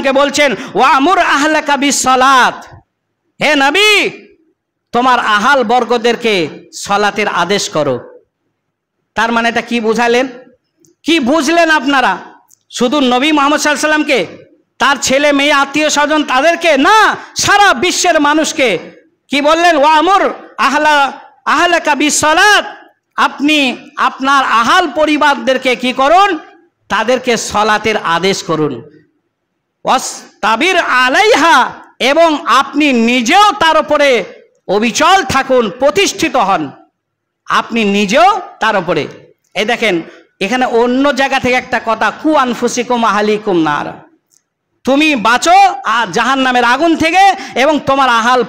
কে বলছেন ওয়ামুর আহলাকা বিসসালাত, হে নবী তোমার আহাল বর্গদেরকে সালাতের আদেশ করো। তার মানে এটা কি বুঝালেন, কি বুঝলেন আপনারা? শুধু নবী মুহাম্মদ সাল্লাল্লাহু আলাইহি ওয়াসাল্লামকে, তার ছেলে মেয়ে আত্মীয় স্বজন তাদেরকে না, সারা বিশ্বের মানুষকে কি বললেন? ওয়ামুর আহলাকা বিসসালাত, আপনি আপনার আহাল পরিবারদেরকে কি করুন? তাদেরকে সালাতের আদেশ করুন। ওয়াসতাবির আলাইহা, এবং আপনি নিজেও তার উপরে অবিচল থাকুন, প্রতিষ্ঠিত হন, আপনি নিজেও তার উপরে। এই দেখেন এখানে অন্য জায়গা থেকে একটা কথা, কু আনফুসিকুম আহলিকুম নার, তুমি বাঁচো জাহান্নামের আগুন থেকে এবং তোমার আহাল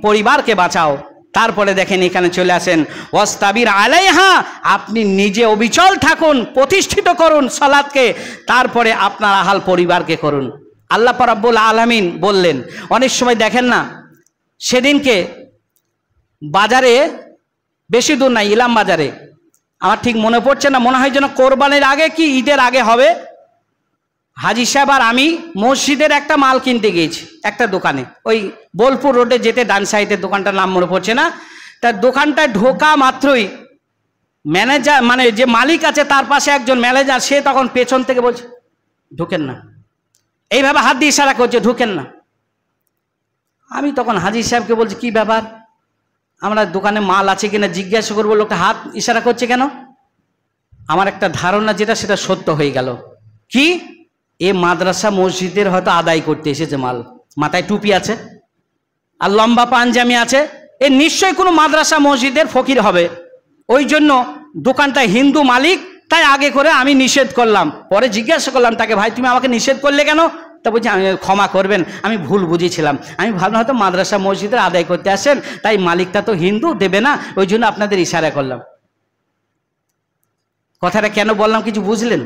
পরিবারকে বাঁচাও। তারপরে দেখেন এখানে চলে আসেন ওয়াসতাবির আলাইহা, আপনি নিজে অবিচল থাকুন, প্রতিষ্ঠিত করুন সালাতকে, তারপরে আপনার আহাল পরিবারকে করুন। আল্লাহ রাব্বুল আলামিন বললেন, অনেক সময় দেখেন না, সেদিনকে বাজারে, বেশি দূর নাই, ইলাম বাজারে, আমার ঠিক মনে পড়ছে না, মনে হয় যেন কোরবানির আগে কি ঈদের আগে হবে, হাজি সাহেব আর আমি মসজিদের একটা মাল কিনতে গিয়েছি একটা দোকানে, ওই বোলপুর রোডে যেতে ডান সাইডের দোকানটার নাম মনে পড়ছে না, তার দোকানটায় ঢোকা মাত্রই ম্যানেজার, মানে যে মালিক আছে তার পাশে একজন ম্যানেজার, সে তখন পেছন থেকে বলছে ঢুকেন না, এইভাবে হাত দিয়ে ইশারা করছে ঢুকেন না। আমি তখন হাজি সাহেবকে বলছি কি ব্যাপার, আমরা দোকানে মাল আছে কিনা জিজ্ঞাসা করবো, লোকটা হাত ইশারা করছে কেন? আমার একটা ধারণা যেটা সেটা সত্য হয়ে গেল। কি, এ মাদ্রাসা মসজিদের হয়তো আদায় করতে এসেছে মাল, মাথায় টুপি আছে আর লম্বা পাঞ্জামি আছে, এ নিশ্চয়ই কোনো মাদ্রাসা মসজিদের ফকির হবে, ওই জন্য দোকানটা হিন্দু মালিক, তাই আগে করে আমি নিষেধ করলাম। পরে জিজ্ঞাসা করলাম তাকে, ভাই তুমি আমাকে নিষেধ করলে কেন? তা বলছি আমি ক্ষমা করবেন, আমি ভুল বুঝেছিলাম, আমি ভাবলাম হয়তো মাদ্রাসা মসজিদের আদায় করতে আসেন, তাই মালিকটা তো হিন্দু, দেবে না, ওই জন্য আপনাদের ইশারা করলাম। কথাটা কেন বললাম কিছু বুঝলেন?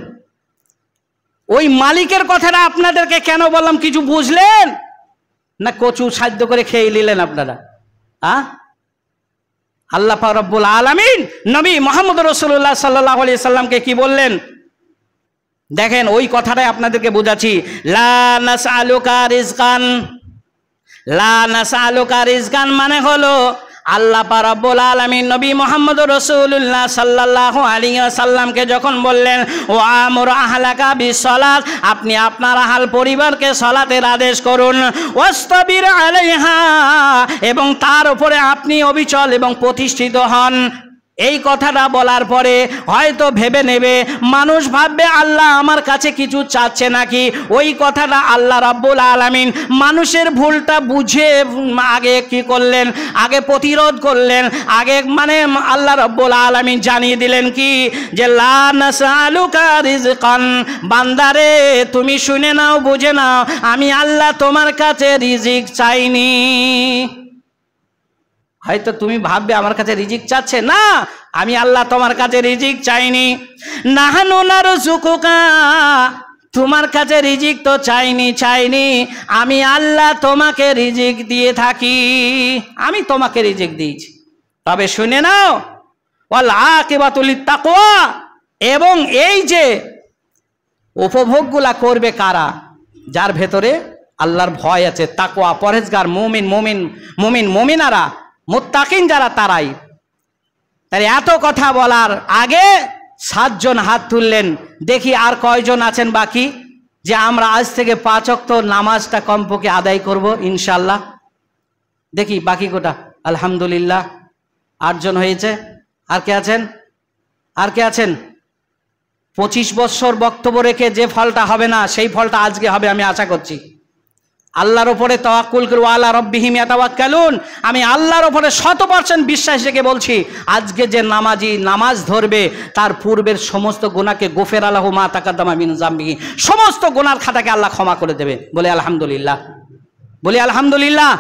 ওই মালিকের কথাটা আপনাদেরকে কেন বললাম কিছু বুঝলেন না? কচু সাধ্য করে খেয়ে নিলেন আপনারা? আল্লাহ পাক রব্বুল আলামিন নবী মুহাম্মদ রাসূলুল্লাহ সাল্লাল্লাহু আলাইহি সাল্লামকে কি বললেন দেখেন, ওই কথাটাই আপনাদেরকে বোঝাচ্ছি। লা নাসআলুকা রিজকান, লা নাসআলুকা রিজকান মানে হলো আল্লাহ পাক রব্বুল আলামিন নবী মুহাম্মদ রাসূলুল্লাহ সাল্লাল্লাহু আলাইহি ওয়াসাল্লামকে যখন বললেন ও আমর আহলাকা বিসসালাত, আপনি আপনার আহাল পরিবারকে সালাতের আদেশ করুন, ওয়াসতাবির আলাইহা, এবং তার উপরে আপনি অবিচল এবং প্রতিষ্ঠিত হন। এই কথাটা বলার পরে হয়তো ভেবে নেবে, মানুষ ভাববে আল্লাহ আমার কাছে কিছু চাচ্ছে নাকি। ওই কথাটা আল্লাহ রাব্বুল আলামিন মানুষের ভুলটা বুঝে আগে কি করলেন, আগে প্রতিরোধ করলেন, আগে মানে আল্লাহ রাব্বুল আলামিন জানিয়ে দিলেন কি, যে লা নাসআলুকা রিজকান, বান্দারে তুমি শুনে নাও, বুঝে নাও, আমি আল্লাহ তোমার কাছে রিজিক চাইনি। হয়তো তুমি ভাববে আমার কাছে রিজিক চাচ্ছে, না, আমি আল্লাহ তোমার কাছে রিজিক চাইনি। নাহানু নারযুকুকা, তোমার কাছে রিজিক তো চাইনি, আমি আল্লাহ তোমাকে রিজিক দিয়ে থাকি, আমি তোমাকে রিজিক দিয়েছি। তবে শুনে নাও, ওয়াল আকিবাতু লিত্তাকওয়া, এবং এই যে উপভোগগুলা করবে কারা? যার ভেতরে আল্লাহর ভয় আছে, তাকওয়া, পরহেজগার, মুমিনারা, মুত্তাকিন যারা, তারাই। তাই এত কথা বলার আগে 7 জন হাত তুললেন, দেখি আর কয়জন আছেন বাকি, যে আমরা আজ থেকে 5 ওয়াক্ত নামাজটা কমপক্ষে আদায় করব ইনশাআল্লাহ। দেখি বাকি কোটা। আলহামদুলিল্লাহ 8 জন হয়েছে। আর কে আছেন? আর কে আছেন? 25 বছর বক্তব্য রেখে যে ফলটা হবে না, সেই ফলটা আজকে হবে, আমি আশা করছি। আল্লাহর উপরে তাওয়াক্কুল করু, আলা রাব্বিহিম ইয়াতাওয়াক্কালুন, আমি আল্লাহর উপরে 100% বিশ্বাস রেখে বলছি, আজকে যে নামাজি নামাজ ধরবে তার পূর্বের সমস্ত গুনাহকে গফিরা লাহু মা তাকাদ্দামা মিন যামবিহি, সমস্ত গুনার খাতাকে আল্লাহ ক্ষমা করে দেবে। বলে আলহামদুলিল্লাহ, বলি আলহামদুলিল্লাহ,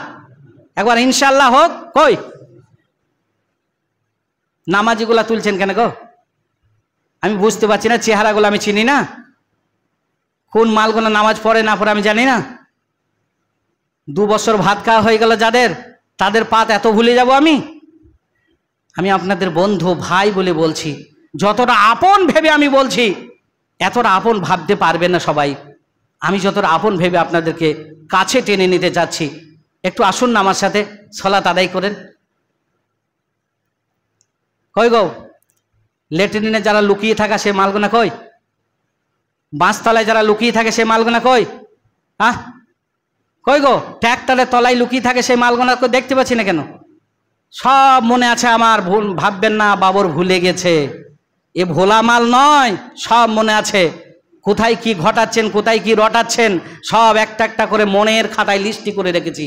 একবার ইনশাআল্লাহ হোক। কই নামাজিগুলা তুলছেন কেন গো? আমি বুঝতে পারছি না, চেহারাগুলো আমি চিনি না, কোন মালগুলো নামাজ পড়ে না পড়ে আমি জানি না। 2 বছর ভাত খাওয়া হয়ে গেল যাদের, তাদের পাত এত ভুলে যাব আমি? আমি আপনাদের বন্ধু ভাই বলে বলছি, যতটা আপন ভেবে আমি বলছি, এতটা আপন ভাবতে পারবে না সবাই। আমি যতটা আপন ভেবে আপনাদেরকে কাছে টেনে নিতে যাচ্ছি, একটু আসুন না আমার সাথে, সালাত আদায় করেন। কই গো, লেট্রিনে যারা লুকিয়ে থাকা সে মালগুনা কই? বাঁশতলায় যারা লুকিয়ে থাকে সে মালগুনা কই? হ্যাঁ কই গো, ট্র্যাক্টরের তলায় লুকিয়ে থাকে সেই মালগুনা দেখতে পাচ্ছি না কেন? সব মনে আছে আমার, ভুল ভাববেন না বাবর ভুলে গেছে, এ ভোলা মাল নয়, সব মনে আছে। কোথায় কি ঘটাচ্ছেন, কোথায় কি রটাচ্ছেন, সব একটা একটা করে মনের খাতায় লিস্টি করে রেখেছি।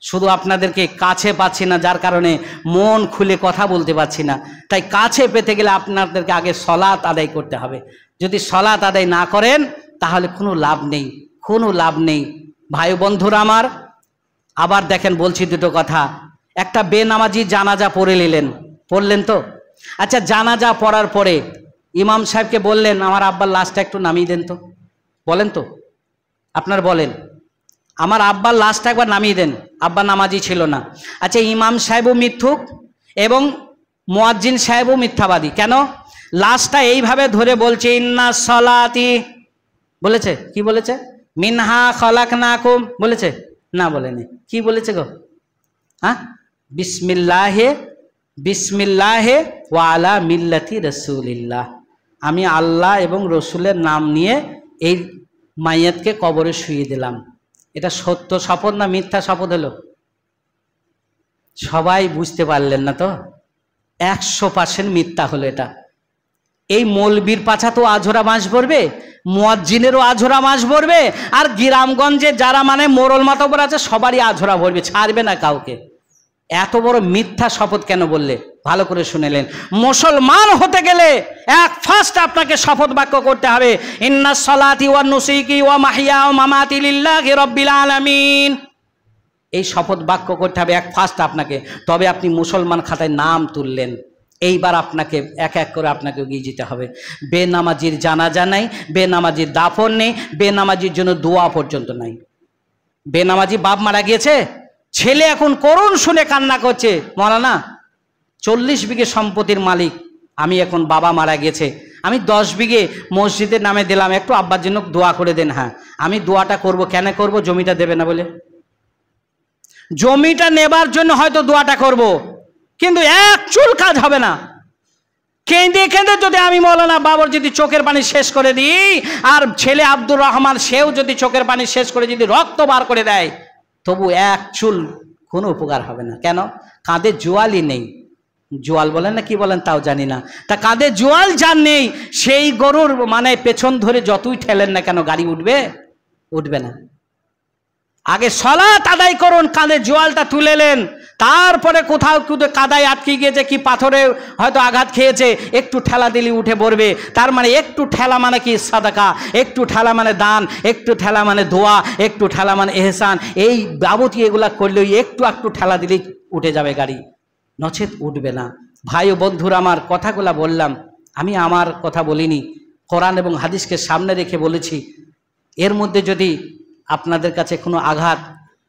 শুধু আপনাদেরকে কাছে পাচ্ছি না, যার কারণে মন খুলে কথা বলতে পারছি না। তাই কাছে পেতে গেলে আপনাদেরকে আগে সলাত আদায় করতে হবে। যদি সলাত আদায় না করেন তাহলে কোনো লাভ নেই, কোনো লাভ নেই। ভাই বন্ধুরা আমার, আবার দেখেন বলছি দুটো কথা। একটা বেনামাজি জানাজা পড়ে নিলেন, পড়লেন তো? আচ্ছা, জানাজা পড়ার পরে ইমাম সাহেবকে বললেন আমার আব্বার লাশটা একটু নামিয়ে দেন তো, বলেন তো, আপনার বলেন, আমার আব্বার লাশটা একবার নামিয়ে দেন। আব্বা নামাজি ছিল না। আচ্ছা, ইমাম সাহেবও মিথ্যুক এবং মুয়াজ্জিন সাহেবও মিথ্যাবাদী। কেন? লাশটা এইভাবে ধরে বলছে ইন্না সলাতি, বলেছে কি বলেছে? মিনহা খলাকনাকুম বলেছে? না বলেনি। কি বলেছে গো? হ্যাঁ, বিসমিল্লাহে বিসমিল্লাহে ওয়া আলা মিল্লাতি রাসূলিল্লাহ, আমি আল্লাহ এবং রসুলের নাম নিয়ে এই মাইয়াতকে কবরে শুইয়ে দিলাম। এটা সত্য শপথ না মিথ্যা শপথ হলো? সবাই বুঝতে পারলেন না তো? 100% মিথ্যা হলো এটা। এই মৌলবীর পাছা তো আঝরা মাস ভরবে, মুয়াজ্জিনেরও আঝরা মাস ভরবে, আর গ্রামগঞ্জে যারা মানে মোরল মাতবর আছে সবারই আঝরা ভরবে, ছাড়বে না কাউকে। এত বড় মিথ্যা শপথ কেন বললে? ভালো করে শুনেলেন। মুসলমান হতে গেলে এক ফার্স্ট আপনাকে শপথ বাক্য করতে হবে, ইন্না সলাতি ওয়া নুসুকি ওয়া মাহিয়া ওয়া মামাতি লিল্লাহি রাব্বিল আলামিন। এই শপথ বাক্য করতে হবে এক ফার্স্ট আপনাকে, তবে আপনি মুসলমান খাতায় নাম তুললেন। এইবার আপনাকে এক এক করে আপনাকে এগিয়ে যেতে হবে। বেনামাজির জানাজা নাই, বেনামাজির দাফন নেই, বেনামাজির জন্য দোয়া পর্যন্ত নাই। বেনামাজি বাপ মারা গিয়েছে, ছেলে এখন করুণ শুনে কান্না করছে, মৌলানা 40 বিঘে সম্পত্তির মালিক আমি, এখন বাবা মারা গেছে, আমি 10 বিঘে মসজিদের নামে দিলাম, একটু আব্বার জন্য দোয়া করে দেন। হ্যাঁ, আমি দোয়াটা করব, কেন করব? জমিটা দেবে না বলে। জমিটা নেবার জন্য হয়তো দোয়াটা করব, কিন্তু এক চুল কাজ হবে না। কেঁদে কেঁদে যদি আমি মৌলানা বাবর যদি চোখের পানি শেষ করে দিই, আর ছেলে আব্দুর রহমান সেও যদি চোখের পানি শেষ করে যদি রক্ত বার করে দেয়, তবু এক চুল কোনো উপকার হবে না। কেন? কাঁধে জোয়ালই নেই। জোয়াল বলেন না কি বলেন তাও জানি না। তা কাঁধে জোয়াল যার নেই, সেই গরুর মানে পেছন ধরে যতই ঠেলেন না কেন, গাড়ি উঠবে? উঠবে না। আগে সলাত আদায় করুন, কাঁধে জোয়ালটা তুলেলেন, তারপরে কোথাও কাদায় আটকে গিয়েছে, কি পাথরে হয়তো আঘাত খেয়েছে, একটু ঠেলা দিলি উঠে পড়বে। তার মানে একটু ঠেলা মানে কি? সাদাকা। একটু ঠেলা মানে দান, একটু ঠেলা মানে দোয়া, একটু ঠেলা মানে এহসান। এই যাবতীয় এগুলা করলে একটু একটু ঠেলা দিলেই উঠে যাবে গাড়ি, নচেত উঠবে না। ভাই ও বন্ধুরা আমার, কথাগুলা বললাম, আমি আমার কথা বলিনি, কোরআন এবং হাদিসকে সামনে রেখে বলেছি। এর মধ্যে যদি আপনাদের কাছে কোনো আঘাত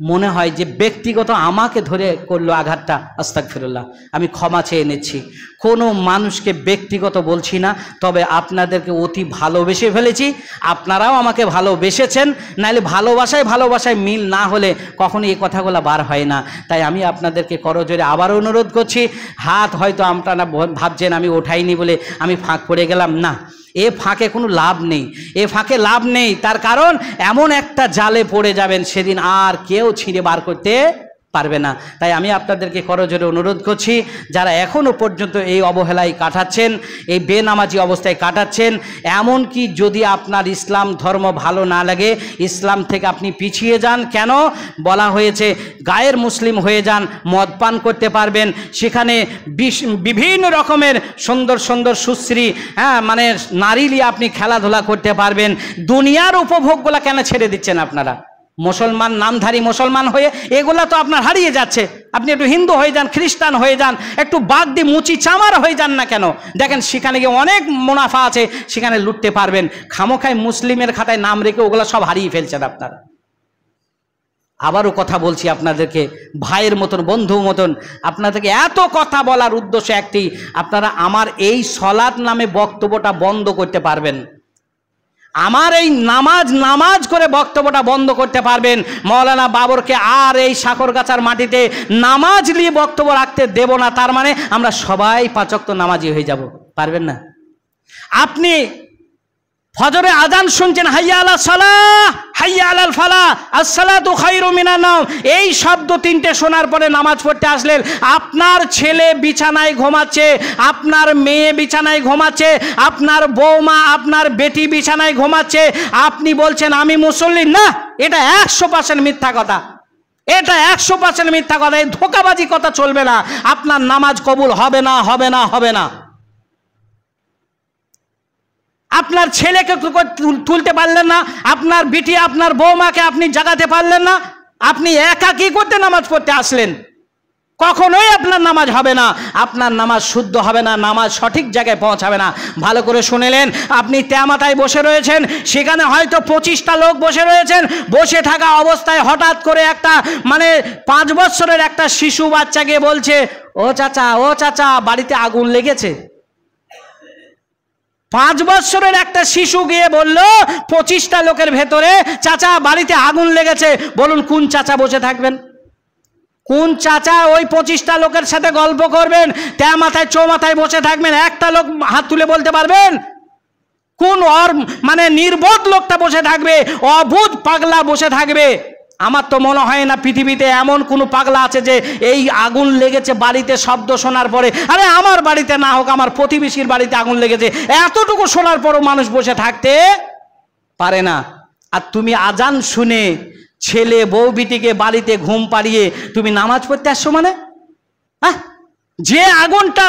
মনে হয় যে ব্যক্তিগত আমাকে ধরে করলো আঘাতটা, আস্তাগফিরুল্লাহ, আমি ক্ষমা চেয়ে নিচ্ছি। কোনো মানুষকে ব্যক্তিগত বলছি না, তবে আপনাদেরকে অতি ভালোবেসে ফেলেছি, আপনারাও আমাকে ভালোবেসেছেন। নাহলে ভালোবাসায় মিল না হলে কখনো এই কথাগুলো বার হয় না। তাই আমি আপনাদেরকে করজোরে আবার অনুরোধ করছি, হাত হয়তো আপনারা ভাবছেন আমি ওঠাইনি বলে আমি ফাঁক পড়ে গেলাম, না, এ ফাঁকে কোনো লাভ নেই, এ ফাঁকে লাভ নেই। তার কারণ এমন একটা জালে পড়ে যাবেন, সেদিন আর কেউ ছিঁড়ে বার করতে পারবে না। তাই আমি আপনাদেরকে করজোরে অনুরোধ করছি, যারা এখনও পর্যন্ত এই অবহেলায় কাটাচ্ছেন, এই বেনামাজি অবস্থায় কাটাচ্ছেন, এমনকি যদি আপনার ইসলাম ধর্ম ভালো না লাগে, ইসলাম থেকে আপনি পিছিয়ে যান। কেন? বলা হয়েছে গায়ের মুসলিম হয়ে যান, মদ পান করতে পারবেন, সেখানে বিভিন্ন রকমের সুন্দর সুন্দর সুশ্রী মানে নারী নিয়ে আপনি খেলাধুলা করতে পারবেন। দুনিয়ার উপভোগগুলা কেন ছেড়ে দিচ্ছেন আপনারা? মুসলমান নামধারী মুসলমান হয়ে এগুলা তো আপনার হারিয়ে যাচ্ছে। আপনি একটু হিন্দু হয়ে যান, খ্রিস্টান হয়ে যান, একটু বাগদি মুচি চামার হয়ে যান না কেন? দেখেন সেখানে গিয়ে অনেক মুনাফা আছে, সেখানে লুটতে পারবেন। খামোখায় মুসলিমের খাতায় নাম রেখে ওগুলা সব হারিয়ে ফেলছেন আপনারা। আবারও কথা বলছি আপনাদেরকে, ভাইয়ের মতন, বন্ধুর মতন, আপনাদেরকে এত কথা বলার উদ্দেশ্য একটি, আপনারা আমার এই সলাত নামে বক্তব্যটা বন্ধ করতে পারবেন। আমার এই নামাজ করে বক্তব্যটা বন্ধ করতে পারবেন। মৌলানা বাবরকে আর এই সাকরগাছার মাটিতে নামাজ নিয়ে বক্তব্য রাখতে দেব না, তার মানে আমরা সবাই 5 ওয়াক্ত নামাজি হয়ে যাব, পারবেন না। আপনি ফজরে আজান শুনছেন, হাইয়া আলাস সালাহ হাইয়া আলাল ফালাহ আসসালাতু খায়রুম মিনান নাওম, এই শব্দ 3টে শোনার পরে নামাজ পড়তে আসলেন। আপনার ছেলে বিছানায় ঘুমাচ্ছে, আপনার মেয়ে বিছানায় ঘুমাচ্ছে, আপনার বৌমা আপনার বেটি বিছানায় ঘুমাচ্ছে, আপনি বলছেন আমি মুসল্লি। না, এটা 100% মিথ্যা কথা, এটা 100% মিথ্যা কথা। এই ধোঁকাবাজি কথা চলবে না, আপনার নামাজ কবুল হবে না, হবে না, হবে না। আপনার ছেলেকে তুলতে পারলেন না, আপনার বিটি আপনার বৌমাকে আপনি জাগাতে পারলেন না, আপনি একা কি করতে নামাজ পড়তে আসলেন? কখনোই আপনার নামাজ হবে না, আপনার নামাজ শুদ্ধ হবে না, নামাজ সঠিক জায়গায় পৌঁছাবে না। ভালো করে শুনেলেন, আপনি তেমাতায় বসে রয়েছেন, সেখানে হয়তো 25টা লোক বসে রয়েছেন। বসে থাকা অবস্থায় হঠাৎ করে একটা 5 বছরের একটা শিশু বাচ্চাকে বলছে, ও চাচা বাড়িতে আগুন লেগেছে। 5 বছরের একটা শিশু গিয়ে বলল 25টা লোকের ভেতরে, চাচা বাড়িতে আগুন লেগেছে। বলুন কোন চাচা বসে থাকবেন? কোন চাচা ওই 25টা লোকের সাথে গল্প করবেন? তেমাথায় চৌমাথায় বসে থাকবেন? একটা লোক হাত তুলে বলতে পারবেন? কোন নির্বোধ লোকটা বসে থাকবে? অবুঝ পাগলা বসে থাকবে? আমার তো মনে হয় না পৃথিবীতে এমন কোনো পাগলা আছে যে এই আগুন লেগেছে বাড়িতে শব্দ শোনার পরে, আরে আমার বাড়িতে না হোক আমার প্রতিবেশীর বাড়িতে আগুন লেগেছে, এতটুকু শোনার পরও মানুষ বসে থাকতে পারে না। আর তুমি আজান শুনে ছেলে বউ বিটিকে বাড়িতে ঘুম পাড়িয়ে তুমি নামাজ পড়তে আসছো মানে? যে আগুনটা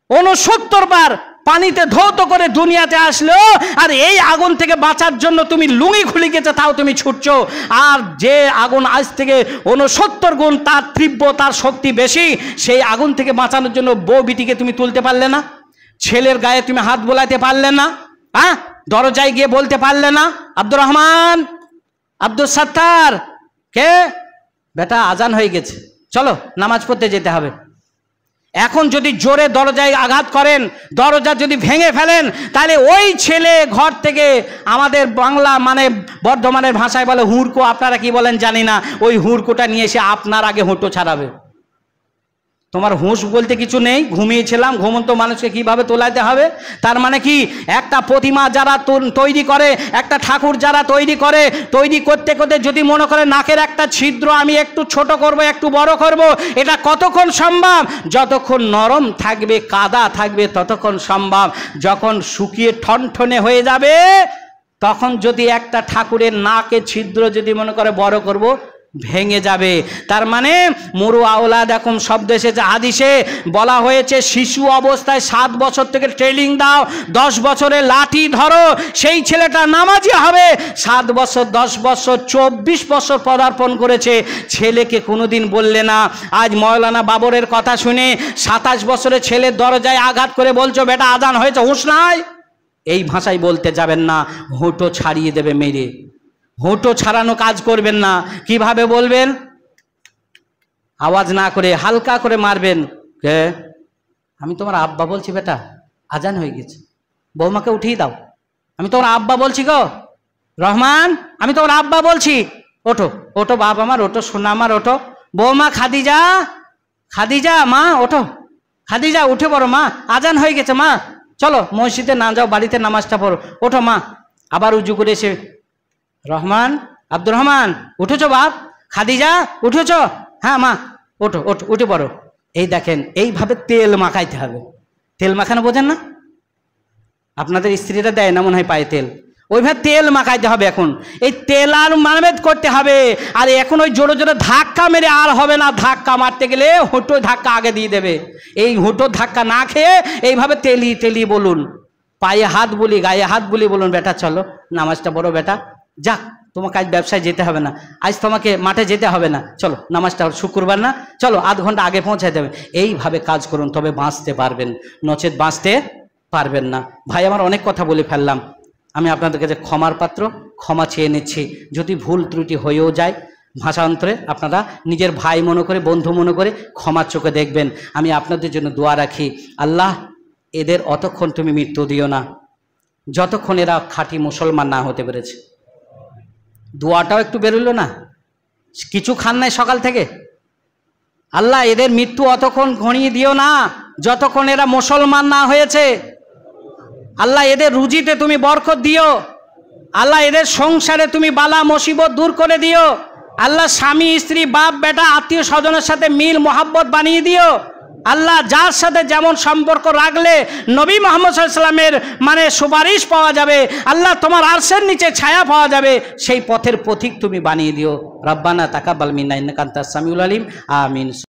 69 বার পানিতে ধৌত করে দুনিয়াতে আসলো, আর এই আগুন থেকে বাঁচার জন্য তুমি লুঙ্গি খুলে গেছে তাও তুমি ছুটছো। আর যে আগুন আজ থেকে 69 গুণ তার তীব্র, তার শক্তি বেশি, সেই আগুন থেকে বাঁচানোর জন্য বউ বিটিকে তুমি তুলতে পারলে না? ছেলের গায়ে তুমি হাত বোলাতে পারলে না? দরজায় গিয়ে বলতে পারলে না, আব্দুর রহমান, আব্দুল সাত্তার, কে বেটা আজান হয়ে গেছে, চলো নামাজ পড়তে যেতে হবে। এখন যদি জোরে দরজায় আঘাত করেন, দরজা যদি ভেঙে ফেলেন, তাহলে ওই ছেলে ঘর থেকে, আমাদের বাংলা বর্ধমানের ভাষায় বলে হুড়কো, আপনারা কি বলেন জানি না, ওই হুড়কোটা নিয়ে এসে আপনার আগে হুঁটো ছাড়াবে। তোমার হুঁশ বলতে কিছু নেই, ঘুমিয়েছিলাম, ঘুমন্ত মানুষকে কিভাবে তোলাতে হবে। তার মানে কি, একটা প্রতিমা যারা তৈরি করে, একটা ঠাকুর যারা তৈরি করে, তৈরি করতে করতে যদি মনে করে নাকের একটা ছিদ্র আমি একটু ছোট করব, একটু বড় করব, এটা কতক্ষণ সম্ভব? যতক্ষণ নরম থাকবে, কাদা থাকবে, ততক্ষণ সম্ভব। যখন শুকিয়ে ঠনঠনে হয়ে যাবে, তখন যদি একটা ঠাকুরের নাকের ছিদ্র যদি মনে করে বড় করব, ভেঙে যাবে। তার মানে মরু আওলাদ এখন শব্দ এসেছে হাদিসে, বলা হয়েছে শিশু অবস্থায় 7 বছর থেকে ট্রেনিং দাও, 10 বছরে লাঠি ধরো, সেই ছেলেটা নামাজি হবে। 7 বছর, 10 বছর, 24 বছর পদার্পণ করেছে, ছেলেকে কোনোদিন বললে না। আজ মৌলানা বাবরের কথা শুনে 27 বছরের ছেলের দরজায় আঘাত করে বলছো বেটা আজান হয়েছে, হুঁশ নাই? এই ভাষায় বলতে যাবেন না, হুঁটো ছাড়িয়ে দেবে মেরে। হুঁটো ছাড়ানো কাজ করবেন না। কিভাবে বলবেন? আওয়াজ না করে হালকা করে মারবেন, কে? আমি তোমার আব্বা বলছি, বেটা আজান হয়ে গেছে, বৌমাকে উঠিয়ে দাও। আমি তোমার আব্বা বলছি গো রহমান, আমি তোমার আব্বা বলছি, ওঠো ওঠো বাবা আমার, ওঠো সোনা আমার, ওঠো। বৌমা খাদিজা, খাদিজা মা ওঠো, খাদিজা উঠে পড়ো মা, আজান হয়ে গেছে মা, চলো মসজিদে না যাও, বাড়িতে নামাজটা পড়ো, ওঠো মা। আবার উজু করে এসে, রহমান, আব্দুর রহমান উঠেছো বাপ? খাদিজা উঠেছ? হ্যাঁ মা ওঠো, ওঠো, উঠে পড়ো। এই দেখেন, এইভাবে তেল মাখাইতে হবে। তেল মাখানো বোঝেন না? আপনাদের স্ত্রীরা দেয় না মনে হয় পায়ে তেল, ওইভাবে তেল মাখাইতে হবে। এখন এই তেল আর মানবেদ করতে হবে। আর এখন ওই জোরে জোরে ধাক্কা মেরে আর হবে না, ধাক্কা মারতে গেলে হুঁটো ধাক্কা আগে দিয়ে দেবে। এই হুঁটো ধাক্কা না খেয়ে এইভাবে তেলি তেলি বলুন, পায়ে হাত বলি, গায়ে হাত বলি, বলুন বেটা চলো নামাজটা পড়ো, বেটা যাক তোমাকে আজ ব্যবসায় যেতে হবে না, আজ তোমাকে মাঠে যেতে হবে না, চলো নামাজটা, শুক্রবার না, চলো আধ ঘন্টা আগে পৌঁছাতে হবে। এইভাবে কাজ করুন, তবে বাঁচতে পারবেন, নচেত বাঁচতে পারবেন না। ভাই আমার অনেক কথা বলে ফেললাম, আমি আপনাদের কাছে ক্ষমার পাত্র, ক্ষমা চেয়ে নিচ্ছি। যদি ভুল ত্রুটি হয়েও যায় ভাষান্তরে, আপনারা নিজের ভাই মনে করে, বন্ধু মনে করে ক্ষমার চোখে দেখবেন। আমি আপনাদের জন্য দোয়া রাখি, আল্লাহ এদের অতক্ষণ তুমি মৃত্যু দিও না, যতক্ষণ এরা খাঁটি মুসলমান না হতে পেরেছে। দোয়াটাও একটু বেরোলো না, কিছু খান নাই সকাল থেকে। আল্লাহ এদের মৃত্যু অতক্ষণ ঘনিয়ে দিও না যতক্ষণ এরা মুসলমান না হয়েছে। আল্লাহ এদের রুজিতে তুমি বরকত দিও। আল্লাহ এদের সংসারে তুমি বালা মুসিবত দূর করে দিও। আল্লাহ স্বামী স্ত্রী বাপ বেটা আত্মীয় স্বজনের সাথে মিল মোহাব্বত বানিয়ে দিও। আল্লাহ যার সাথে যেমন সম্পর্ক রাখলে নবী মুহাম্মদ সাল্লাল্লাহু আলাইহি ওয়াসাল্লামের মানে সুপারিশ পাওয়া যাবে, আল্লাহ তোমার আরশের নিচে ছায়া পাওয়া যাবে, সেই পথের পথিক তুমি বানিয়ে দিও। রব্বানা তাকাব্বাল মিন্না ইন্নাকা আনতাস সামিউল আলিম। আমিন।